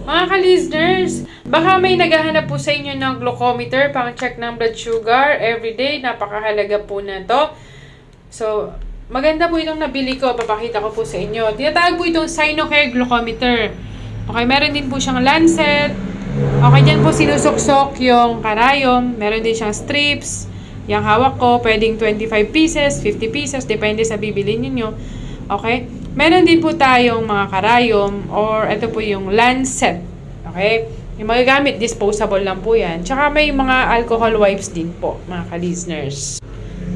Mga ka-listeners, baka may naghahanap po sa inyo ng glucometer pang check ng blood sugar everyday. Napakahalaga po na to. So, maganda po itong nabili ko. Papakita ko po sa inyo. Tinatawag po itong Sinocare glucometer. Okay, meron din po siyang lancet. Okay, dyan po sinusuksok yung karayom. Meron din siyang strips. Yung hawak ko, pwedeng 25 pieces, 50 pieces, depende sa bibili ninyo. Okay? Meron din po tayong mga karayom or ito po yung lancet. Okay? Yung magagamit, disposable lang po yan. Tsaka may mga alcohol wipes din po, mga ka-listeners.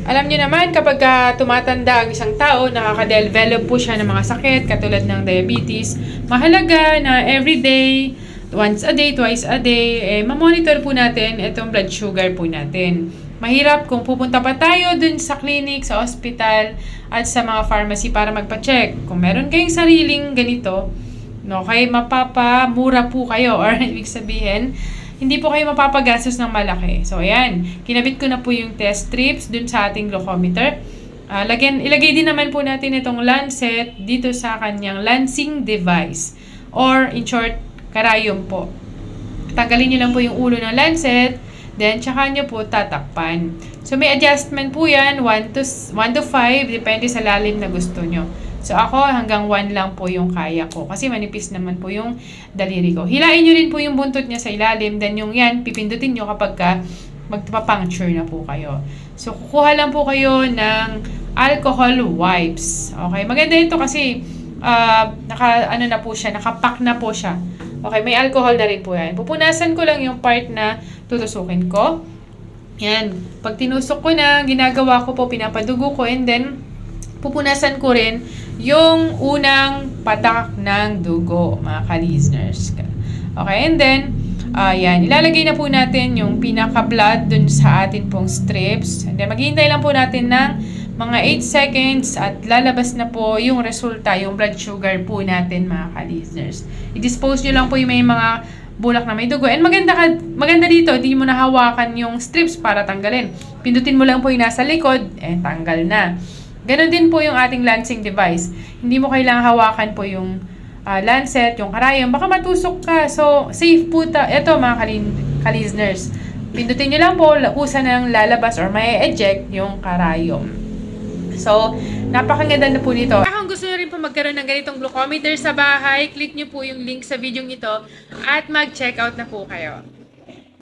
Alam nyo naman, kapag tumatanda ang isang tao, nakaka-develop po siya ng mga sakit, katulad ng diabetes. Mahalaga na everyday, once a day, twice a day, mamonitor po natin itong blood sugar po natin. Mahirap kung pupunta pa tayo dun sa clinic, sa hospital, at sa mga pharmacy para magpa-check. Kung meron kayong sariling ganito, okay, mapapamura po kayo or ibig sabihin, hindi po kayo mapapagastos ng malaki. So, ayan. Kinabit ko na po yung test strips dun sa ating glucometer. Ilagay din naman po natin itong lancet dito sa kanyang lancing device. Or, in short, karayom po. Tanggalin nyo lang po yung ulo ng lancet. Then, tsaka nyo po tatakpan. So, may adjustment po yan, 1 to 5, depende sa lalim na gusto nyo. So, ako hanggang 1 lang po yung kaya ko. Kasi manipis naman po yung daliri ko. Hilain nyo rin po yung buntot niya sa ilalim. Then, yung yan, pipindutin nyo kapag magpapuncture na po kayo. So, kukuha lang po kayo ng alcohol wipes. Okay, maganda ito kasi nakapack na po siya. Okay, may alcohol na rin po yan. Pupunasan ko lang yung part na tutusukin ko. Yan. Pag tinusok ko na, ginagawa ko po, pinapadugo ko, and then, pupunasan ko rin yung unang patak ng dugo, mga ka-listeners. Okay, and then, yan. Ilalagay na po natin yung pinaka-blood dun sa atin pong strips. And then, maghihintay lang po natin ng mga 8 seconds at lalabas na po yung resulta, yung blood sugar po natin, mga ka-listeners. I-dispose nyo lang po yung may mga bulak na may dugo. And maganda dito, hindi mo nahawakan yung strips para tanggalin. Pindutin mo lang po yung nasa likod, tanggal na. Ganon din po yung ating lancing device. Hindi mo kailangang hawakan po yung lancet, yung karayom. Baka matusok ka. So, safe po ito, mga ka-listeners. Pindutin nyo lang po, kusa nang lalabas or may eject yung karayom. So, napakaganda na po nito. Kung gusto nyo rin po magkaroon ng ganitong glucometer sa bahay, click nyo po yung link sa video nito at mag-check out na po kayo.